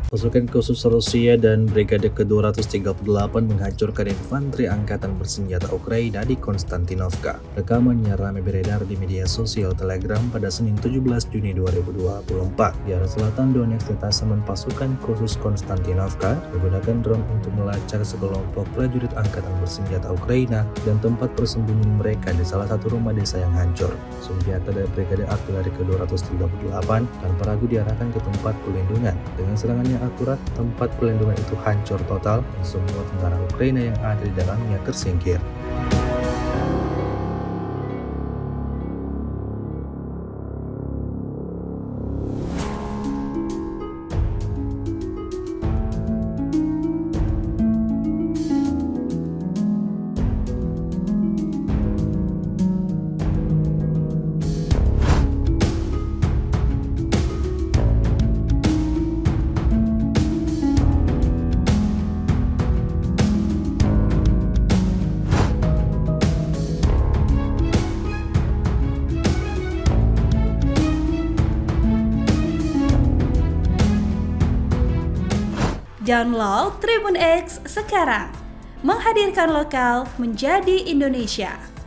Pasukan khusus Rusia dan Brigade ke-238 menghancurkan infanteri angkatan bersenjata Ukraina di Konstantinovka. Rekamannya ramai beredar di media sosial Telegram pada Senin 17 Juni 2024. Di arah selatan Donetsk, detasemen pasukan khusus Konstantinovka menggunakan drone untuk melacak sekelompok prajurit angkatan bersenjata Ukraina dan tempat persembunyian mereka di salah satu rumah desa yang hancur. Senjata dari Brigade Artileri ke-238 tanpa ragu diarahkan ke tempat pelindungan. Dengan serangannya akurat, tempat pelindungan itu hancur total dan semua tentara Ukraina yang ada di dalamnya tersingkir. Download Tribun X sekarang, menghadirkan lokal menjadi Indonesia.